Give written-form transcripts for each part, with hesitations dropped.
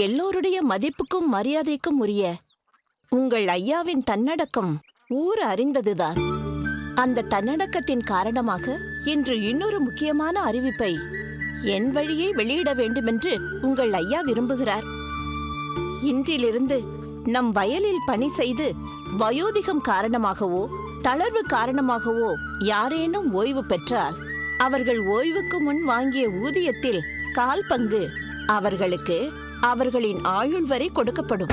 எல்லோருடைய மதிப்புக்கும் மரியாதைக்கும் உரிய உங்கள் ஐயாவின் தன்னடக்கம் ஊர் அறிந்ததுதான். அந்த தன்னடக்கத்தின் காரணமாக இன்று இன்னொரு முக்கியமான அறிவிப்பை என் வழியே வெளியிட வேண்டுமென்று உங்கள் ஐயா விரும்புகிறார். இன்றிலிருந்து நம் வயலில் பணி செய்து வயோதிகம் காரணமாகவோ தளர்வு காரணமாகவோ யாரேனும் ஓய்வு பெற்றால் அவர்கள் ஓய்வுக்கு முன் வாங்கிய ஊதியத்தில் 1/4 பங்கு அவர்களுக்கு அவர்களின் ஆயுள் வரை கொடுக்கப்படும்.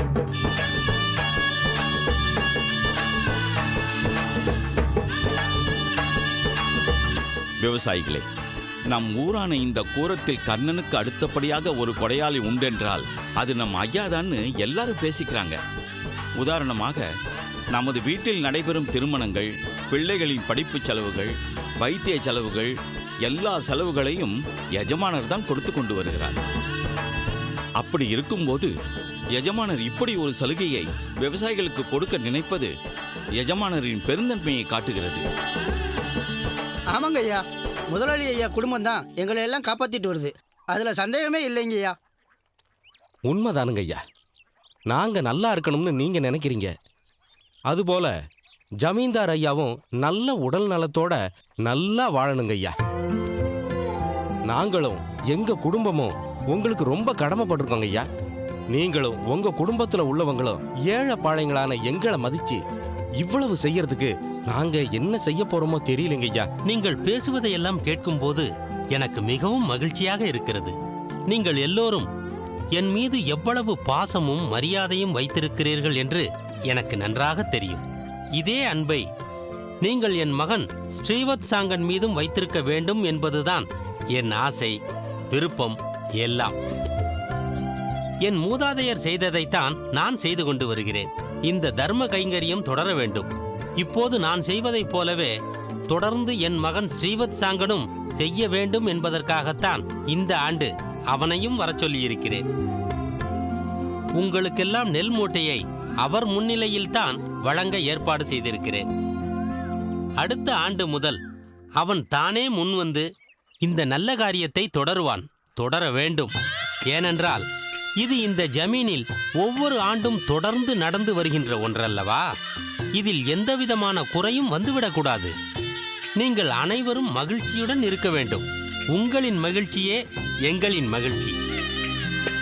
விவசாயிகளே, நம் ஊரான இந்த கூரத்தில் கர்ணனுக்கு அடுத்தபடியாக ஒரு கொடையாளி உண்டென்றால் அது நம் ஐயாதான்னு எல்லாரும் பேசிக்கிறாங்க. உதாரணமாக, நமது வீட்டில் நடைபெறும் திருமணங்கள், பிள்ளைகளின் படிப்பு செலவுகள், வைத்திய செலவுகள், எல்லா செலவுகளையும் எஜமானர் தான் கொடுத்து கொண்டு வருகிறார். அப்படி இருக்கும்போது எஜமானர் இப்படி ஒரு சலுகையை விவசாயிகளுக்கு கொடுக்க நினைப்பது எஜமானரின் பெருந்தன்மையை காட்டுகிறது. ஆமாங்க ஐயா, முதலாளி ஐயா குடும்பம் தான் எங்களை எல்லாம் காப்பாற்றிட்டு வருது, அதில் சந்தேகமே இல்லைங்க ஐயா. உண்மைதானுங்க ஐயா. நாங்கள் நல்லா இருக்கணும்னு நீங்கள் நினைக்கிறீங்க. அதுபோல ஜமீன்தார் ஐயாவும் நல்ல உடல் நலத்தோட நல்லா வாழணுங்க ஐயா. நாங்களும் எங்கள் குடும்பமும் உங்களுக்கு ரொம்ப கடமைப்பட்டிருக்கோங்க ஐயா. நீங்களும் உங்கள் குடும்பத்தில் உள்ளவங்களும் ஏழை பாழைங்களான எங்களை மதித்து இவ்வளவு செய்யறதுக்கு நாங்க என்ன செய்ய போறோமோ தெரியலங்க ஐயா. நீங்கள் பேசுவதையெல்லாம் கேட்கும்போது எனக்கு மிகவும் மகிழ்ச்சியாக இருக்கிறது. நீங்கள் எல்லோரும் என் மீது எவ்வளவு பாசமும் மரியாதையும் வைத்திருக்கிறீர்கள் என்று எனக்கு நன்றாக தெரியும். இதே அன்பை நீங்கள் என் மகன் ஸ்ரீவத் சாங்கன் மீதும் வைத்திருக்க வேண்டும் என்பதுதான் என் ஆசை, விருப்பம் எல்லாம். என் மூதாதையர் செய்ததைத்தான் நான் செய்து கொண்டு வருகிறேன். இந்த தர்ம கைங்கரியம் தொடர வேண்டும். இப்போது நான் செய்வதைப் போலவே தொடர்ந்து என் மகன் ஸ்ரீவத் சாங்கனும் செய்ய வேண்டும் என்பதற்காகத்தான் இந்த ஆண்டு அவனையும் வரச் சொல்லியிருக்கிறேன். உங்களுக்கெல்லாம் நெல் மூட்டையை அவர் முன்னிலையில்தான் வழங்க ஏற்பாடு செய்திருக்கிறேன். அடுத்த ஆண்டு முதல் அவன் தானே முன்வந்து இந்த நல்ல காரியத்தை தொடர வேண்டும். ஏனென்றால் இது இந்த ஜமீனில் ஒவ்வொரு ஆண்டும் தொடர்ந்து நடந்து வருகின்ற ஒன்றல்லவா. இதில் எந்தவிதமான குறையும் வந்துவிடக்கூடாது. நீங்கள் அனைவரும் மகிழ்ச்சியுடன் இருக்க வேண்டும். உங்களின் மகிழ்ச்சியே எங்களின் மகிழ்ச்சி.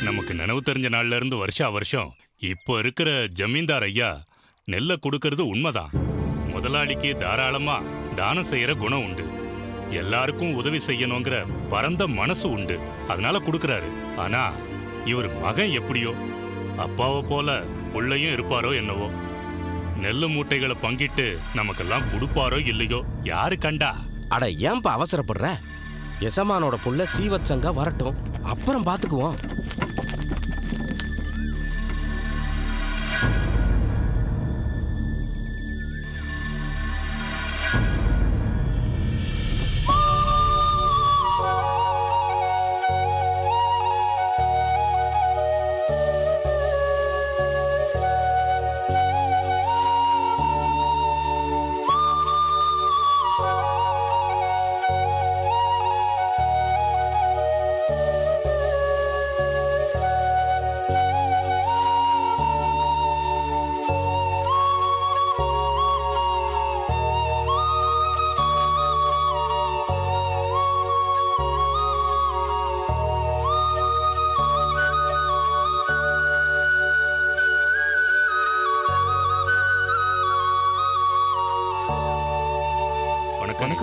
நமக்கு நினைவு தெரிஞ்ச நாள்ல இருந்து வருஷம் இப்போ இருக்கிற ஜமீன்தார் ஐயா நெல்லை கொடுக்கறது உண்மைதான். முதலாளிக்கு தாராளமா தானம் செய்யற குணம் உண்டு. எல்லாருக்கும் உதவி செய்யணுங்கிற பரந்த மனசு உண்டு, அதனால கொடுக்கறாரு. ஆனா இவர் மகன் எப்படியோ அப்பாவை போல புள்ளையும் இருப்பாரோ என்னவோ. நெல்லு மூட்டைகளை பங்கிட்டு நமக்கெல்லாம் கொடுப்பாரோ இல்லையோ யாரு கண்டா. அட ஏன்பா அவசரப்படுற? எசமானோட புள்ள ஸ்ரீவத் சங்கா வரட்டும், அப்புறம் பாத்துக்குவோம்.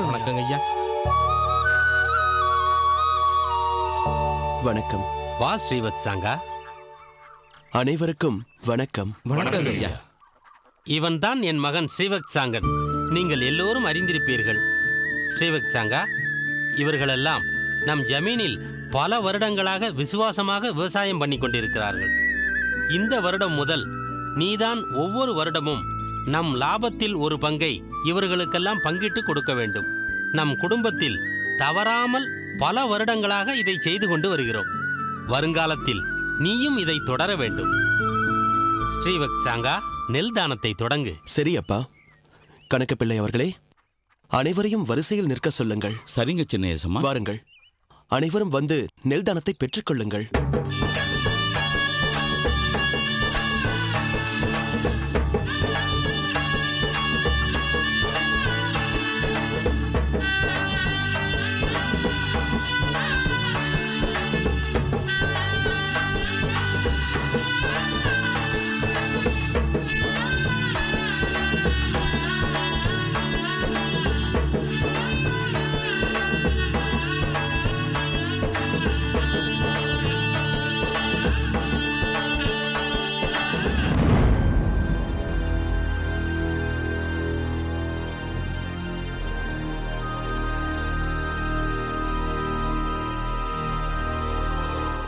வணக்கம் ஐயா. வணக்கம். வா ஸ்ரீவத் சாங்கா. அனைவருக்கும் வணக்கம். வணக்கம் ஐயா. இவன் தான் என் மகன் ஸ்ரீவத் சாங்கன். நீங்கள் எல்லோரும் அறிந்திருப்பீர்கள். ஸ்ரீவத் சாங்கா, இவர்களெல்லாம் நம் ஜமீனில் பல வருடங்களாக விசுவாசமாக விவசாயம் பண்ணி கொண்டிருக்கிறார்கள். இந்த வருடம் முதல் நீதான் ஒவ்வொரு வருடமும் நம் லாபத்தில் ஒரு பங்கை இவர்களுக்கெல்லாம் பங்கிட்டு கொடுக்க வேண்டும். நம் குடும்பத்தில் தவறாமல் பல வருடங்களாக இதை செய்து கொண்டு வருகிறோம். வருங்காலத்தில் நீயும் இதை தொடர வேண்டும். ஸ்ரீவத் சாங்கா, நெல் தானத்தை தொடங்கு. சரி அப்பா. கணக்கு பிள்ளை அவர்களே, அனைவரையும் வரிசையில் நிற்க சொல்லுங்கள். சரிங்க சின்ன. வாருங்கள், அனைவரும் வந்து நெல் தானத்தை பெற்றுக்கொள்ளுங்கள்.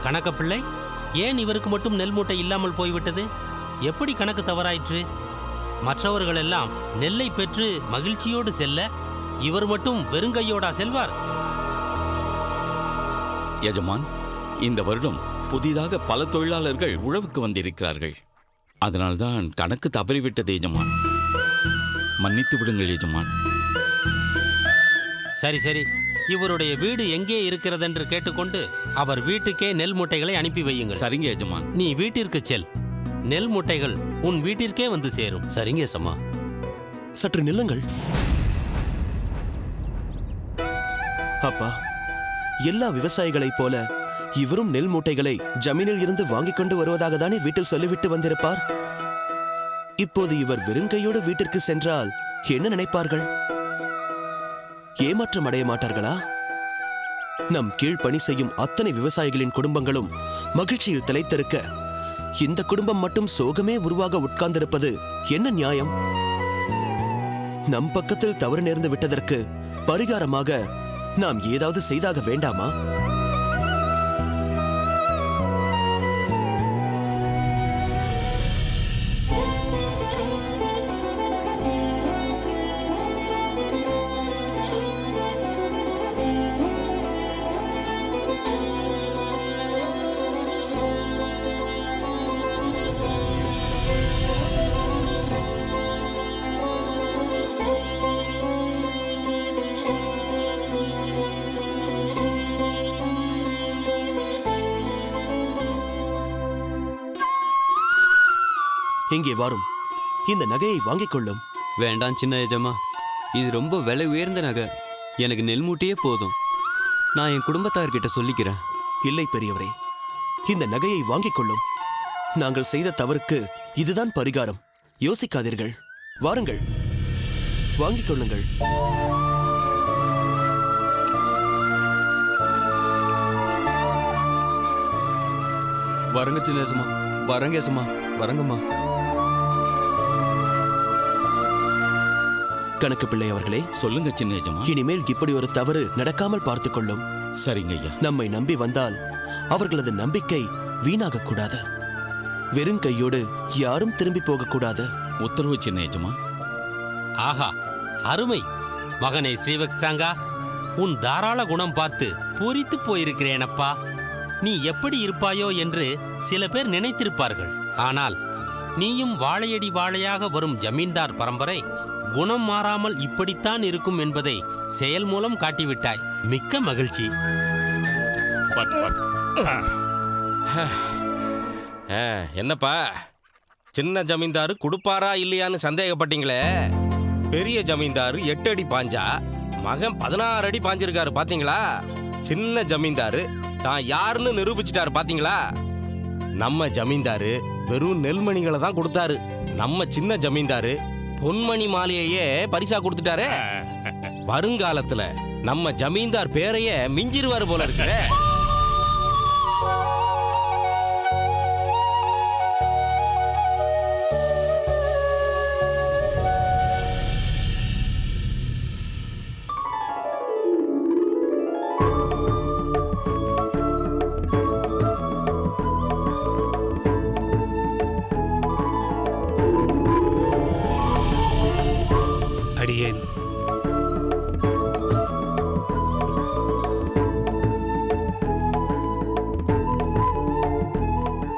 கணக்கப்பிள்ளை, ஏன் இவருக்கு மட்டும் நெல் மூட்டை இல்லாமல் போய்விட்டது? எப்படி கணக்கு தவறாயிற்று? மற்றவர்கள் எல்லாம் நெல்லை பெற்று மகிழ்ச்சியோடு செல்ல, இவர் மட்டும் வெறுங்கையோடா செல்வார்? எஜமான், இந்த வருடம் புதிதாக பல தொழிலாளர்கள் உழவுக்கு வந்திருக்கிறார்கள். அதனால்தான் கணக்கு தவறிவிட்டது எஜமான். மன்னித்து விடுங்கள் எஜமான். சரி சரி, இவருடைய வீடு எங்கே இருக்கிறதென்று கேட்டுக்கொண்டு அவர் வீட்டுக்கே நெல் மூட்டைகளை அனுப்பி வையுங்கள். சரிங்க எஜமான். நீ வீட்டிற்கு செல், நெல் மூட்டைகள் உன் வீட்டிற்கே வந்து சேரும். சரிங்க சம்மா. சற்று நில்லுங்கள். அப்பா, எல்லா விவசாயிகளைப் போல இவரும் நெல் மூட்டைகளை ஜமீனில் இருந்து வாங்கிக் கொண்டு வருவதாக தானே வீட்டில் சொல்லிவிட்டு வந்திருப்பார். இப்போது இவர் வெறுங்கையோடு வீட்டிற்கு சென்றால் என்ன நினைப்பார்கள்? ஏமாற்றம் அடைய மாட்டார்களா? நம் கீழ் பணி செய்யும் அத்தனை விவசாயிகளின் குடும்பங்களும் மகிழ்ச்சியில் திளைத்திருக்க, இந்த குடும்பம் மட்டும் சோகமே உருவாக உட்கார்ந்திருப்பது என்ன நியாயம்? நம் பக்கத்தில் தவறு நேர்ந்து விட்டதற்கு பரிகாரமாக நாம் ஏதாவது செய்தாக வேண்டாமா? இங்கே வாரும், இந்த நகையை வாங்கிக் கொள்ளும். வேண்டாம் சின்ன எஜமா, இது ரொம்ப விலை உயர்ந்த நகை. எனக்கு நெல் மூட்டையே போதும். நான் என் குடும்பத்தார்கிட்ட சொல்லிக்கிறேன். இல்லை பெரியவரே, இந்த நகையை வாங்கிக் கொள்ளும். நாங்கள் செய்த தவறுக்கு இதுதான் பரிகாரம். யோசிக்காதீர்கள். வாருங்கள், வாங்கிக் கொள்ளுங்கள். வரங்க சின்ன எஜமா, வரங்க எஜமா, வரங்கம்மா. கணக்கு பிள்ளை அவர்களே, சொல்லுங்க சின்ன எஜமான். இனிமேல் இப்படி ஒரு தவறு நடக்காமல் பார்த்துக் கொள்ளும். சரிங்க ஐயா. நம்மை நம்பி வந்தால் அவர்களது நம்பிக்கை வீணாக கூடாது. வெறும் கையோடு யாரும் திரும்பி போக கூடாது. உத்தரவு சின்ன எஜமான். ஆஹா, அருமை மகனே ஸ்ரீவத்சாங்கா, உன் தாராள குணம் பார்த்து பூரித்து போயிருக்கிறேனப்பா. நீ எப்படி இருப்பாயோ என்று சில பேர் நினைத்திருப்பார்கள். ஆனால் நீயும் வாழையடி வாழையாக வரும் ஜமீன்தார் பரம்பரை குணம் மாறாமல் இப்படித்தான் இருக்கும் என்பதை செயல் மூலம் காட்டிவிட்டாய். மிக்க மகிழ்ச்சி. என்னப்பா, சின்ன ஜமீன்தாரு கொடுப்பாரா இல்லையான்னு சந்தேகப்பட்டீங்களே. பெரிய ஜமீன்தாரு 8 அடி பாஞ்சா, மகன் 16 அடி பாஞ்சிருக்காரு. பாத்தீங்களா? சின்ன ஜமீன்தாரு தான் யாருன்னு நிரூபிச்சிட்டாரு. பாத்தீங்களா? நம்ம ஜமீன்தாரு வெறும் நெல்மணிகளை தான் கொடுத்தாரு. நம்ம சின்ன ஜமீன்தாரு பொன்மணி மாலையே பரிசா கொடுத்துட்டாரே. வருங்காலத்துல நம்ம ஜமீன்தார் பேரைய மிஞ்சிருவாரு போல இருக்கு. அடியேன்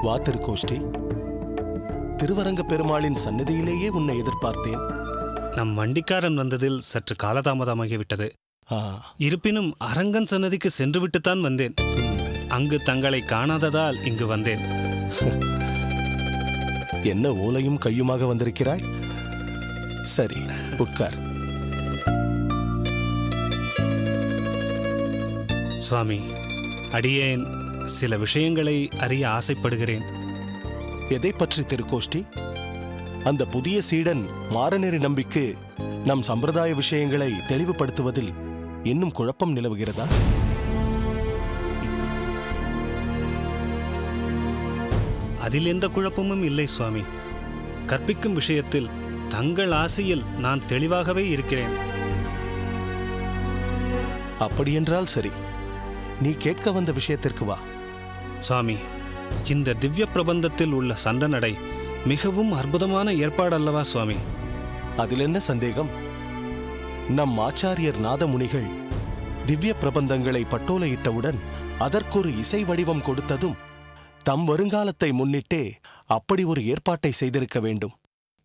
வா திருக்கோஷ்டி. திருவரங்க பெருமாளின் சன்னதியிலேயே உன்னை எதிர்பார்த்தேன். நம் வண்டிக்காரன் வந்ததில் சற்று காலதாமதமாகிவிட்டது. இருப்பினும் அரங்கன் சன்னதிக்கு சென்று விட்டுத்தான் வந்தேன். அங்கு தங்களை காணாததால் இங்கு வந்தேன். என்ன ஓலையும் கையுமாக வந்திருக்கிறாய்? சரி, உட்கார். சுவாமி, அடியேன் சில விஷயங்களை அறிய ஆசைப்படுகிறேன். எதை பற்றி திருக்கோஷ்டி? அந்த புதிய சீடன் மாரநெறி நம்பிக்கு நம் சம்பிரதாய விஷயங்களை தெளிவுபடுத்துவதில் இன்னும் குழப்பம் நிலவுகிறதா? அதில் எந்த குழப்பமும் இல்லை சுவாமி. கற்பிக்கும் விஷயத்தில் தங்கள் ஆசையில் நான் தெளிவாகவே இருக்கிறேன். அப்படியென்றால் சரி, நீ கேட்க வந்த விஷயத்திற்கு வா. சுவாமி, இந்த திவ்ய பிரபந்தத்தில் உள்ள சந்தனடை மிகவும் அற்புதமான ஏற்பாடல்லவா சுவாமி? அதில் என்ன சந்தேகம்? நம் ஆச்சாரியர் நாதமுனிகள் திவ்ய பிரபந்தங்களை பட்டோலையிட்டவுடன் அதற்கொரு இசை வடிவம் கொடுத்ததும் தம் வருங்காலத்தை முன்னிட்டே அப்படி ஒரு ஏற்பாட்டை செய்திருக்க வேண்டும்.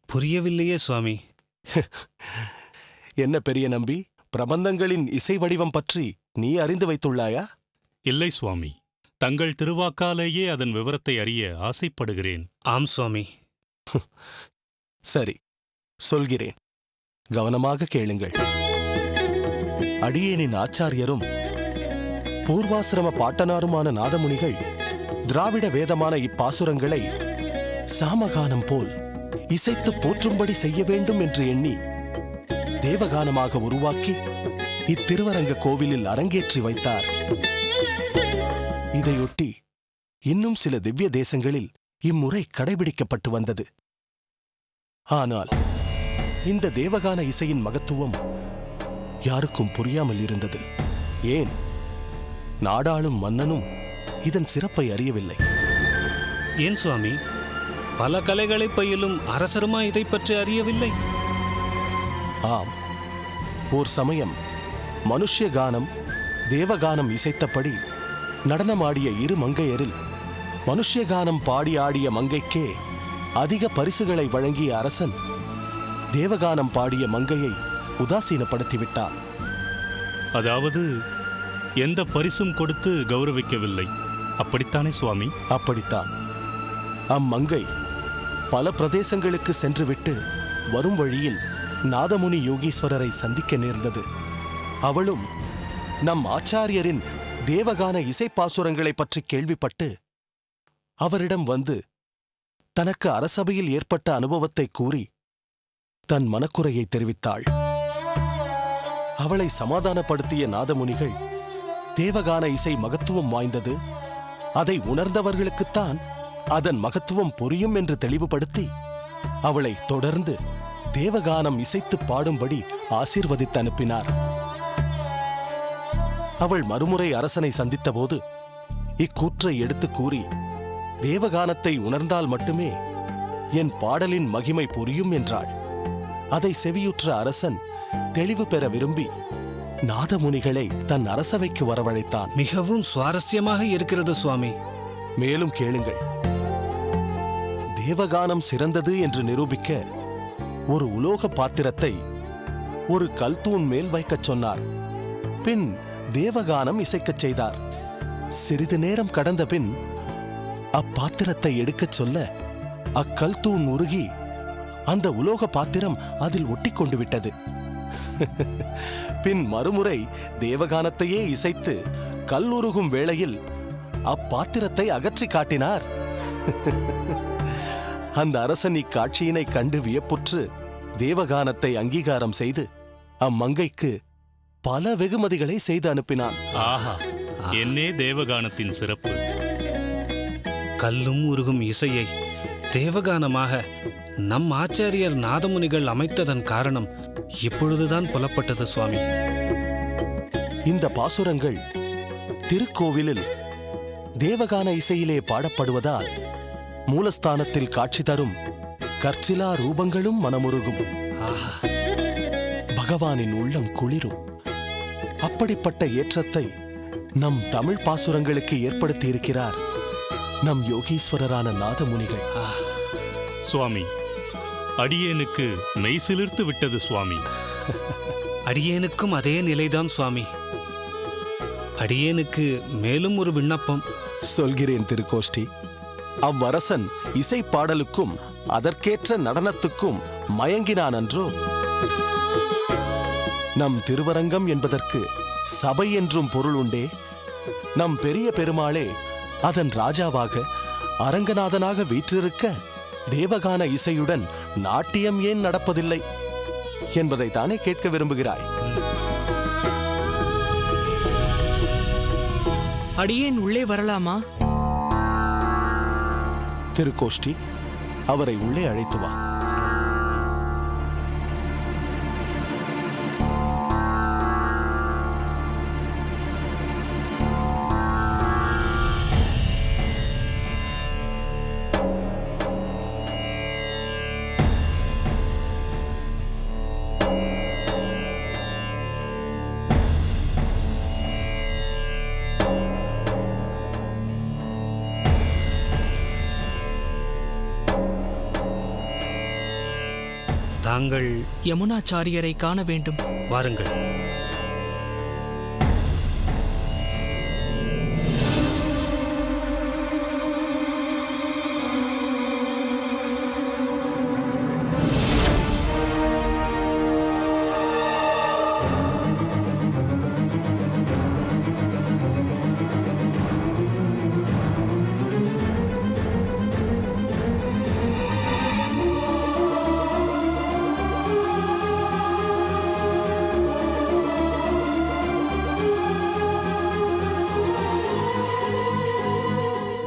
புரியவில்லையே சுவாமி. என்ன பெரிய நம்பி, பிரபந்தங்களின் இசை வடிவம் பற்றி நீ அறிந்து வைத்துள்ளாயா? இல்லை சுவாமி, தங்கள் திருவாக்காலேயே அதன் விவரத்தை அறிய ஆசைப்படுகிறேன். ஆம் சுவாமி. சரி, சொல்கிறேன், கவனமாக கேளுங்கள். அடியேனின் ஆச்சாரியரும் பூர்வாசிரம பாட்டனாருமான நாதமுனிகள் திராவிட வேதமான இப்பாசுரங்களை சாமகானம் போல் இசைத்து போற்றும்படி செய்ய வேண்டும் என்று எண்ணி தேவகானமாக உருவாக்கி இத்திருவரங்க கோவிலில் அரங்கேற்றி வைத்தார். இதையொட்டி இன்னும் சில திவ்ய தேசங்களில் இம்முறை கடைபிடிக்கப்பட்டு வந்தது. ஆனால் இந்த தேவகான இசையின் மகத்துவம் யாருக்கும் புரியாமல் இருந்தது. ஏன், நாடாளும் மன்னனும் இதன் சிறப்பை அறியவில்லை. ஏன் சுவாமி, பல கலைகளை பயிலும் அரசருமா இதை பற்றி அறியவில்லை? ஆம், ஓர் சமயம் மனுஷ்ய கானம் தேவகானம் இசைத்தபடி நடனமாடிய இரு மங்கையரில் மனுஷ்ய கானம் பாடி ஆடிய மங்கைக்கே அதிக பரிசுகளை வழங்கிய அரசன் தேவகானம் பாடிய மங்கையை உதாசீனப்படுத்திவிட்டார். அதாவது எந்த பரிசும் கொடுத்து கௌரவிக்கவில்லை, அப்படித்தானே சுவாமி? அப்படித்தான். அம்மங்கை பல பிரதேசங்களுக்கு சென்றுவிட்டு வரும் வழியில் நாதமுனி யோகீஸ்வரரை சந்திக்க நேர்ந்தது. அவளும் நம் ஆச்சாரியரின் தேவகான இசைப்பாசுரங்களை பற்றி கேள்விப்பட்டு அவரிடம் வந்து தனக்கு அரசபையில் ஏற்பட்ட அனுபவத்தை கூறி தன் மனக்குறையை தெரிவித்தாள். அவளை சமாதானப்படுத்திய நாதமுனிகள் தேவகான இசை மகத்துவம் வாய்ந்தது, அதை உணர்ந்தவர்களுக்குத்தான் அதன் மகத்துவம் புரியும் என்று தெளிவுபடுத்தி அவளை தொடர்ந்து தேவகானம் இசைத்து பாடும்படி ஆசீர்வதித்து அனுப்பினார். அவள் மறுமுறை அரசனை சந்தித்தபோது இக்கூற்றை எடுத்து கூறி, தேவகானத்தை உணர்ந்தால் மட்டுமே என் பாடலின் மகிமை புரியும் என்றாள். அதை செவியுற்ற அரசன் தெளிவு பெற விரும்பி நாதமுனிகளை தன் அரசவைக்கு வரவழைத்தான். மிகவும் சுவாரஸ்யமாக இருக்கிறது சுவாமி. மேலும் கேளுங்கள். தேவகானம் சிறந்தது என்று நிரூபிக்க ஒரு உலோக பாத்திரத்தை ஒரு கல்தூண் மேல் வைக்கச் சொன்னார். பின் தேவகானம் இசைக்கச் செய்தார். சிறிது நேரம் கடந்த பின் அப்பாத்திரத்தை எடுக்கச் சொல்ல அக்கல்தூண் உருகி அந்த உலோக பாத்திரம் அதில் ஒட்டிக்கொண்டு விட்டது. பின் மறுமுறை தேவகானத்தையே இசைத்து கல்லுருகும் வேளையில் அப்பாத்திரத்தை அகற்றி காட்டினார். அந்த அரசன் இக்காட்சியினை கண்டு வியப்புற்று தேவகானத்தை அங்கீகாரம் செய்து அம்மங்கைக்கு பல வெகுமதிகளை செய்து அனுப்பினான். ஆஹா, என்னே தேவகானத்தின் சிறப்பு! கல்லும் உருகும் இசையை தேவகானமாக நம் ஆச்சாரியர் நாதமுனிகள் அமைத்ததன் காரணம் இப்பொழுதுதான் புலப்பட்டது சுவாமி. இந்த பாசுரங்கள் திருக்கோவிலில் தேவகான இசையிலே பாடப்படுவதால் மூலஸ்தானத்தில் காட்சி தரும் கற்சிலா ரூபங்களும் மனமுருகும். பகவானின் உள்ளம் குளிரும். அப்படிப்பட்ட ஏற்றத்தை நம் தமிழ் பாசுரங்களுக்கு ஏற்படுத்தி இருக்கிறார் நம் யோகீஸ்வரரான நாதமுனிகள். சுவாமி, அடியேனுக்கு மெய் சிலிர்த்து விட்டது சுவாமி. அடியேனுக்கும் அதே நிலைதான் சுவாமி. அடியேனுக்கு மேலும் ஒரு விண்ணப்பம். சொல்கிறேன் திருக்கோஷ்டி. அவ்வரசன் இசை பாடலுக்கும் அதற்கேற்ற நடனத்துக்கும் மயங்கினான் அன்றோ? நம் திருவரங்கம் என்பதற்கு சபை என்றும் பொருள் உண்டே. நம் பெரிய பெருமாளே அதன் ராஜாவாக அரங்கநாதனாக வீற்றிருக்க தேவகான இசையுடன் நாட்டியம் ஏன் நடப்பதில்லை என்பதை தானே கேட்க விரும்புகிறாய்? அடியேன் உள்ளே வரலாமா? திருக்கோஷ்டி, அவரை உள்ளே அழைத்து வா. தாங்கள் யமுனாச்சாரியரை காண வேண்டும். வாருங்கள்.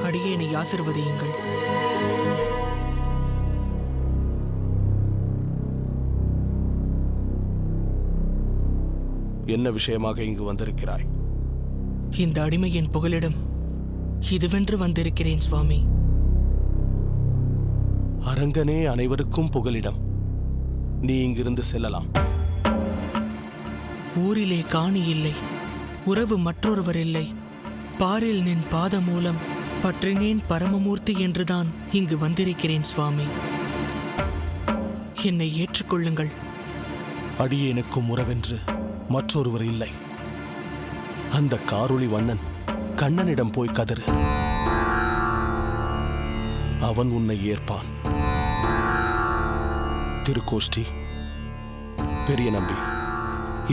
அடியேனை ஆசிர்வதியுங்கள். என்ன விஷயமாக இங்கு வந்திருக்கிறாய்? இந்த அடிமையின் புகலிடம் இதுவென்று வந்திருக்கிறேன் சுவாமி. அரங்கனே அனைவருக்கும் புகலிடம். நீ இங்கிருந்து செல்லலாம். ஊரிலே காணி இல்லை, உறவு மற்றொருவர் இல்லை. பாரில் நின் பாத மூலம் பற்றினேன் பரமமூர்த்தி என்றுதான் இங்கு வந்திருக்கிறேன் சுவாமி. என்னை ஏற்றுக்கொள்ளுங்கள். அடியேனுக்கும் உறவென்று மற்றொருவர் இல்லை. அந்த காரொளி வண்ணன் கண்ணனிடம் போய் கதறு. அவன் உன்னை ஏற்பான். திருக்கோஷ்டி, பெரிய நம்பி,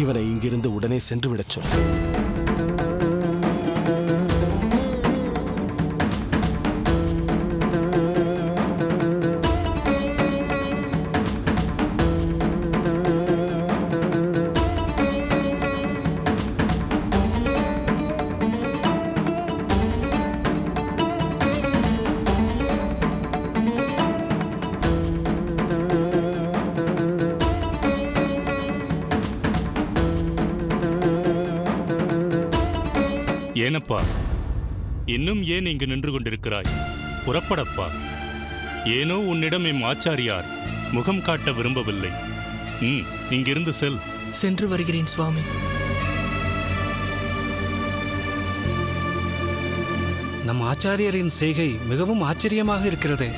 இவனை இங்கிருந்து உடனே சென்று விடச் சொல். ஏனப்பா, இன்னும் ஏன் இங்கு நின்று கொண்டிருக்கிறாய்? புறப்படப்பா. ஏனோ உன்னிடம் எம் ஆச்சாரியார் முகம் காட்ட விரும்பவில்லை. இங்கிருந்து செல். சென்று வருகிறேன் சுவாமி. நம் ஆச்சாரியரின் செய்கை மிகவும் ஆச்சரியமாக இருக்கிறது.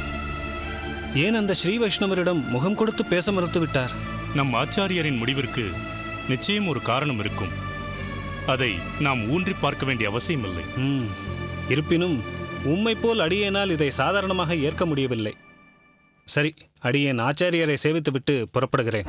ஏன் அந்த ஸ்ரீ வைஷ்ணவரிடம் முகம் கொடுத்து பேச மறுத்துவிட்டார்? நம் ஆச்சாரியரின் முடிவிற்கு நிச்சயம் ஒரு காரணம் இருக்கும். அதை நாம் ஊன்றி பார்க்க வேண்டிய அவசியமில்லை. இருப்பினும் உம்மை போல் அடியேனால் இதை சாதாரணமாக ஏற்க முடியவில்லை. சரி, அடியேன் ஆச்சாரியரை சேவித்துவிட்டு புறப்படுகிறேன்.